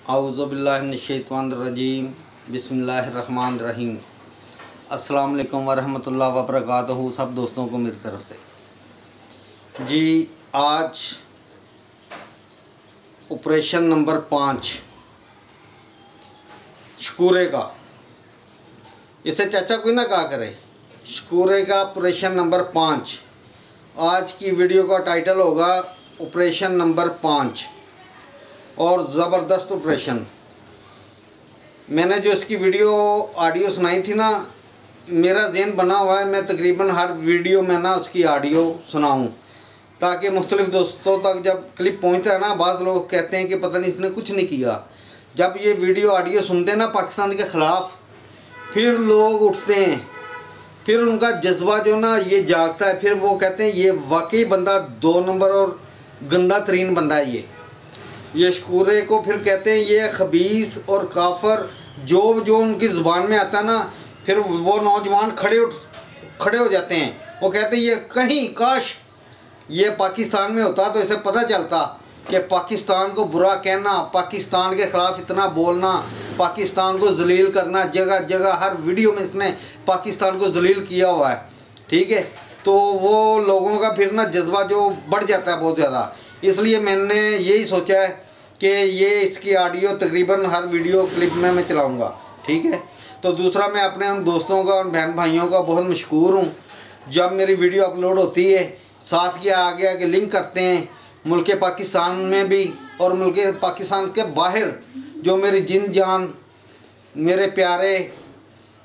औज़ुबिल्लाहिमिनश्शैतानिर्रजीम बिस्मिल्लाहिर्रहमानिर्रहीम। अस्सलाम वालेकुम वरहमतुल्लाहि वबरकातुहू। सब दोस्तों को मेरी तरफ से जी, आज ऑपरेशन नंबर 5 शकूरे का, इसे चाचा कोई ना कहा करे, शकूरे का ऑपरेशन नंबर 5। आज की वीडियो का टाइटल होगा ऑपरेशन नंबर 5 और ज़बरदस्त ऑपरेशन। मैंने जो इसकी ऑडियो सुनाई थी ना, मेरा ज़हन बना हुआ है मैं तकरीबन हर वीडियो में ना उसकी ऑडियो सुनाऊं, ताकि मुख्तलिफ़ दोस्तों तक जब क्लिप पहुंचता है ना, बाज़ लोग कहते हैं कि पता नहीं इसने कुछ नहीं किया। जब ये ऑडियो सुनते हैं ना पाकिस्तान के ख़िलाफ़, फिर लोग उठते हैं, फिर उनका जज्बा जो ना ये जागता है, फिर वो कहते हैं ये वाकई बंदा 2 नंबर और गंदा तरीन बंदा है। ये शकूरे को फिर कहते हैं ये खबीस और काफर, जो उनकी ज़ुबान में आता है ना, फिर वो नौजवान खड़े हो जाते हैं। वो कहते हैं ये कहीं काश ये पाकिस्तान में होता तो इसे पता चलता कि पाकिस्तान को बुरा कहना, पाकिस्तान के ख़िलाफ़ इतना बोलना, पाकिस्तान को जलील करना, जगह जगह हर वीडियो में इसने पाकिस्तान को जलील किया हुआ है। ठीक है, तो वो लोगों का फिर ना जज्बा जो बढ़ जाता है बहुत ज़्यादा। इसलिए मैंने यही सोचा है कि ये इसकी ऑडियो तकरीबन हर वीडियो क्लिप में मैं चलाऊँगा। ठीक है, तो दूसरा मैं अपने उन दोस्तों का, उन बहन भाइयों का बहुत मशकूर हूँ। जब मेरी वीडियो अपलोड होती है, साथ के आगे लिंक करते हैं मुल्क पाकिस्तान में भी और मुल्क पाकिस्तान के बाहर जो मेरी जिन जान, मेरे प्यारे,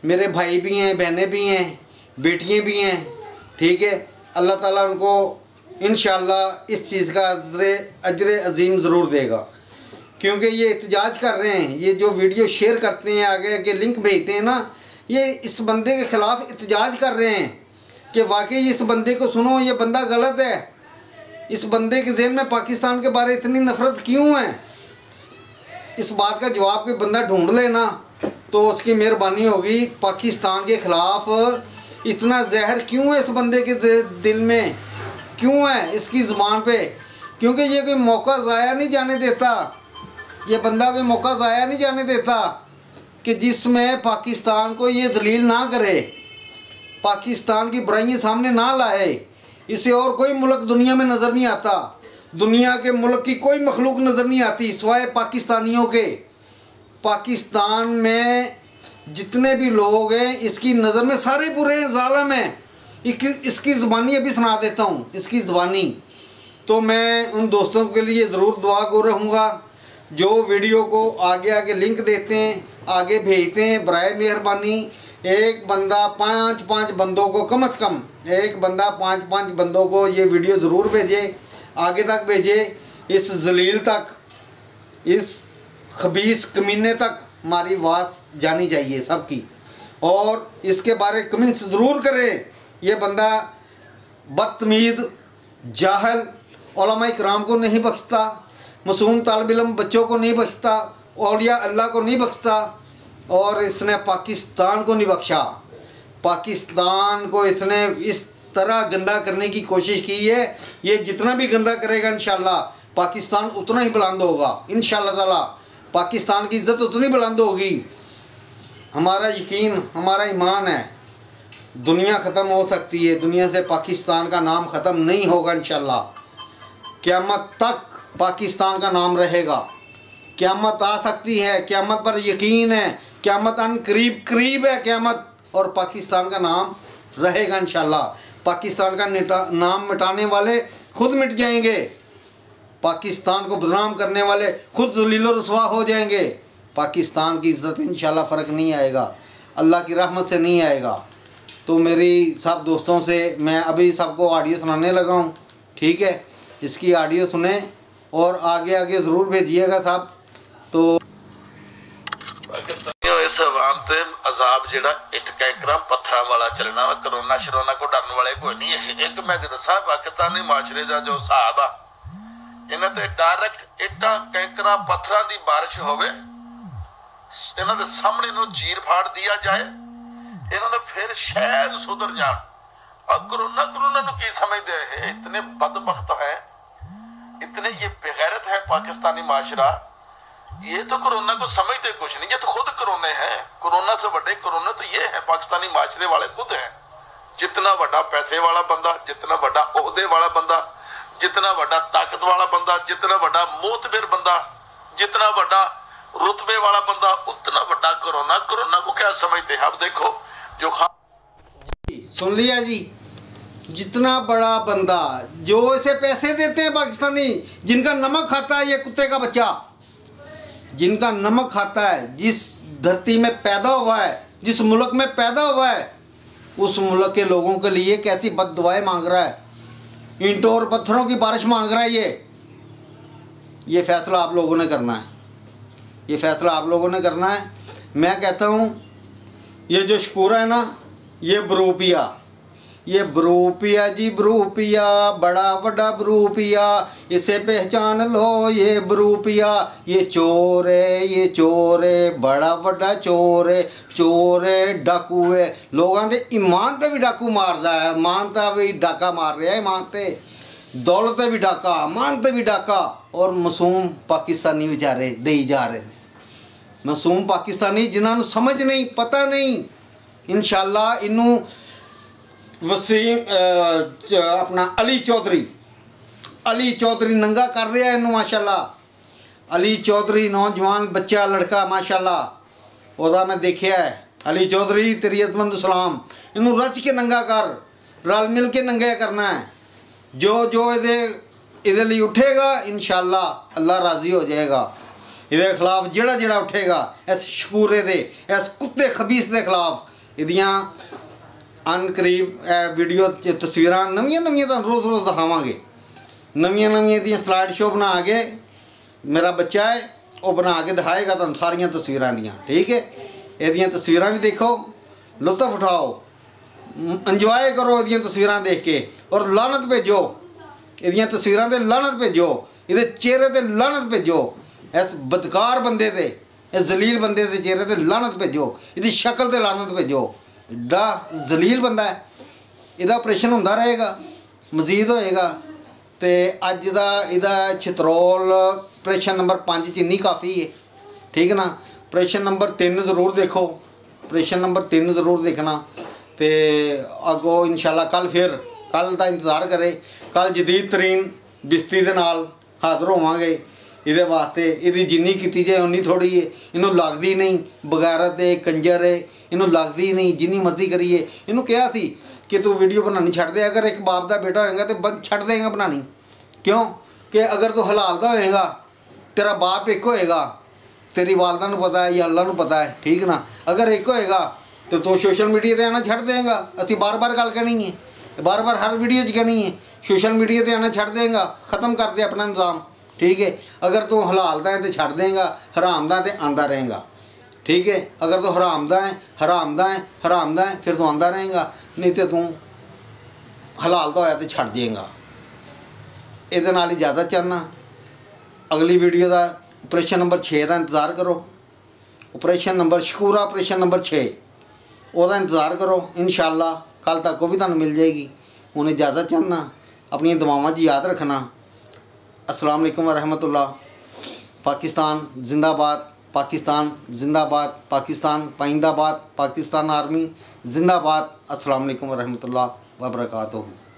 मेरे भाई भी हैं, बहनें भी हैं, बेटियाँ भी हैं। ठीक है, अल्लाह ताला उनको इंशाअल्लाह इस चीज़ का अजर अज़ीम ज़रूर देगा, क्योंकि ये एहतजाज कर रहे हैं। ये जो वीडियो शेयर करते हैं, आगे लिंक भेजते हैं ना, ये इस बंदे के ख़िलाफ़ एहतजाज कर रहे हैं कि वाकई इस बंदे को सुनो, ये बंदा गलत है। इस बंदे के ज़हन में पाकिस्तान के बारे इतनी नफ़रत क्यों है? इस बात का जवाब कोई बंदा ढूंढ लेना तो उसकी मेहरबानी होगी। पाकिस्तान के ख़िलाफ़ इतना जहर क्यों है इस बंदे के दिल में, क्यों है इसकी ज़ुबान पे? क्योंकि ये कोई मौका ज़ाया नहीं जाने देता, ये बंदा कोई मौका ज़ाया नहीं जाने देता कि जिसमें पाकिस्तान को ये जलील ना करे, पाकिस्तान की बुराइयां सामने ना लाए। इसे और कोई मुल्क दुनिया में नज़र नहीं आता, दुनिया के मुल्क की कोई मखलूक नज़र नहीं आती सिवाय पाकिस्तानियों के। पाकिस्तान में जितने भी लोग हैं इसकी नज़र में सारे बुरे हैं, ज़ालिम हैं। इसकी ज़ुबानी अभी सुना देता हूँ, इसकी ज़ुबानी। तो मैं उन दोस्तों के लिए ज़रूर दुआ गो रहूँगा जो वीडियो को आगे लिंक देते हैं, आगे भेजते हैं। बराए मेहरबानी एक बंदा 5-5 बंदों को, कम से कम एक बंदा 5-5 बंदों को ये वीडियो ज़रूर भेजे, आगे तक भेजे, इस जलील तक, इस खबीस कमीने तक हमारी आवाज़ जानी चाहिए सबकी। और इसके बारे कमेंट्स ज़रूर करें। ये बंदा बदतमीज़, जाहल, उलमा इकराम को नहीं बख्शता, मासूम तालिब इल्म बच्चों को नहीं बख्शता, औलिया अल्लाह को नहीं बख्शता, और इसने पाकिस्तान को नहीं बख्शा। पाकिस्तान को इसने इस तरह गंदा करने की कोशिश की है। ये जितना भी गंदा करेगा इंशाअल्लाह पाकिस्तान उतना ही बुलंद होगा। इंशाअल्लाह ताला पाकिस्तान की इज़्ज़त उतनी बुलंद होगी। हमारा यकीन, हमारा ईमान है। दुनिया ख़त्म हो सकती है, दुनिया से पाकिस्तान का नाम ख़त्म नहीं होगा इंशाअल्लाह। क़यामत तक पाकिस्तान का नाम रहेगा। क़यामत आ सकती है, क़यामत पर यकीन है, क़यामत करीब है क़यामत, और पाकिस्तान का नाम रहेगा इंशाअल्लाह। पाकिस्तान का नाम मिटाने वाले खुद मिट जाएंगे, पाकिस्तान को बदनाम करने वाले खुद ज़लील व रुसवा हो जाएंगे। पाकिस्तान की इज़्ज़त इंशाअल्लाह फ़र्क नहीं आएगा, अल्लाह की रहमत से नहीं आएगा। तो मेरी सब दोस्तों से मैं अभी सबको ऑडियो सुनाने लगा हूँ। ठीक है, इसकी ऑडियो सुने और आगे ज़रूर भेजिएगा साहब। तो इस अवाम ते अजाब जिहड़ा इटका एकरा पत्थर वाला चलना, करोना शरोना को डरन वाले कोई नहीं है। एक मैं दसा पाकिस्तानी माशरे का जो हिसाब आ, इन्हां ते डायरेक्ट इटा कैंकरा पत्थर की बारिश होवे, इन्हां दे सामने इन्हूं चीर फाड़ दिया जाए, इन्होंने फिर शायद सुधर जान। और कोरोना की समझते हैं, इतने बदबख्त हैं, इतने ये बेगैरत है पाकिस्तानी माशरा ये तो कोरोना को समझते कुछ नहीं, ये तो खुद कोरोना है। कोरोना से बड़े कोरोना तो ये है, पाकिस्तानी माशरे वाले खुद हैं। जितना बड़ा पैसे वाला बंदा, जितना बड़ा ओहदे वाला बंदा, जितना बड़ा ताकत वाला बंदा, जितना बड़ा मोतबर बंदा, जितना बड़ा रुतबे वाला बंदा, उतना बड़ा कोरोना। कोरोना को क्या समझते हैं? अब देखो जो सुन लिया जी, जितना बड़ा बंदा, जो इसे पैसे देते हैं पाकिस्तानी, जिनका नमक खाता है ये कुत्ते का बच्चा, जिनका नमक खाता है, जिस धरती में पैदा हुआ है, जिस मुल्क में पैदा हुआ है, उस मुल्क के लोगों के लिए कैसी बद्दुआएं मांग रहा है, ईंटों और पत्थरों की बारिश मांग रहा है। ये फैसला आप लोगों ने करना है, ये फैसला आप लोगों ने करना है। मैं कहता हूँ ये जो शकूर है ना, ये बरूपिया, ये बरूपिया जी, बरूपिया, बड़ा बड़ा बरूपिया, इसे पहचान लो ये बरूपिया। ये चोर है, ये चोर है, बड़ा बड़ा चोर है, चोर है, डाकू है। लोगों के ईमान ते भी डाकू मारदा है, मान ते भी डाका मार रहा है, ईमान ते, दौलत ते भी डाका, मान ते भी डाका। और मासूम पाकिस्तानी बेचारे दई जा रहे हैं, मासूम पाकिस्तानी जिन्होंने समझ नहीं, पता नहीं। इंशाअल्लाह इनू वसीम अपना अली चौधरी नंगा कर रहा है इनू माशाल्लाह। अली चौधरी नौजवान बच्चा लड़का माशाल्लाह, ओदा मैं देखिया है। अली चौधरी तेरी अजमत सलाम, इनू रच के नंगा कर, रल मिल के नंगा करना है। जो जो इहदे लिए उठेगा इंशाअल्लाह अल्लाह राज़ी हो जाएगा। इहदे खिलाफ जेड़ा जेड़ा उठेगा, इस शकूरे दे, इस कुत्ते खबीस के खिलाफ, इहदियां अन करीब वीडियो तस्वीर नवियां नवियां तो रोज़ रोज़ दिखावांगे, नवियां नवियां दी स्लाइड शो बना के, मेरा बच्चा है वो बना के दिखाएगा तुम सारियां तस्वीरां दियां, ठीक है। इहदियां तस्वीरां भी देखो, लुत्फ उठाओ, इंजॉय करो इहदियां तस्वीरां देख के, और लानत भेजो इहदियां तस्वीरां ते, लानत भेजो इहदे चेहरे ते, लानत भेजो इस बदकार बंदे ते, इस जलील बंदे के चेहरे ते लानत भेजो, इहदी शक्ल ते लानत भेजो। एडा जलील बंदा है, इहदा ऑपरेशन होंदा रहेगा, मजीद होएगा। तो अज दा इहदा छतरौल ऑपरेशन नंबर 5 इन्नी काफ़ी है, ठीक है ना। ऑपरेशन नंबर 3 ज़रूर देखो, ऑपरेशन नंबर 3 ज़रूर देखना। तो अगो इंशाल्लाह कल का इंतज़ार करे, कल जदीद तरीन बिस्ती दे नाल हाज़र होवांगे। इहदे वास्ते इहदी जिन्नी कीती जाए उन्नी थोड़ी है, इनू लगदी नहीं, बगैरत है, कंजर है, इनू लगदी नहीं, जिन्नी मर्जी करिए। इनू कहा सी कि तू वीडियो बनानी छड्ड दे, अगर एक बाप का बेटा होएगा तो छड्ड देगा बनानी, क्यों कि अगर तू हलाल का होएगा, तेरा बाप एक होएगा, तेरी वालदा नूं पता है या अल्लाह नूं पता है, ठीक ना। अगर एक होएगा तो तू सोशल मीडिया पर आना छड्ड देगा। असी बार बार गल कहनी है, बार बार हर वीडियो च कहनी है, सोशल मीडिया पर आना छड्ड देगा, ख़त्म कर दे अपना निज़ाम, ठीक है। अगर तू हलाल दा है तो छड्ड देगा, हराम दा तो आंदा रहेगा, ठीक है। अगर तू हराम दा है फिर तू आंदा रहेगा, नहीं तो तू हलाल दा होया तो छड्ड देगा। इहदे नाल इजाज़त चाहना। अगली वीडियो का ऑपरेशन नंबर 6 का इंतज़ार करो, operation number Shakoora operation number 6 वह इंतज़ार करो। इंशाअल्लाह कल तक वो भी तुहानूं मिल जाएगी। हुण इजाज़त चाहना, अपनी दुआवां 'च याद रखना। अस्सलाम वालेकुम वरहमतुल्लाह। पाकिस्तान जिंदाबाद, पाकिस्तान जिंदाबाद, पाकिस्तान पाइंदाबाद, पाकिस्तान आर्मी जिंदाबाद। अस्सलाम वालेकुम वरहमतुल्लाह वबरकातुहू।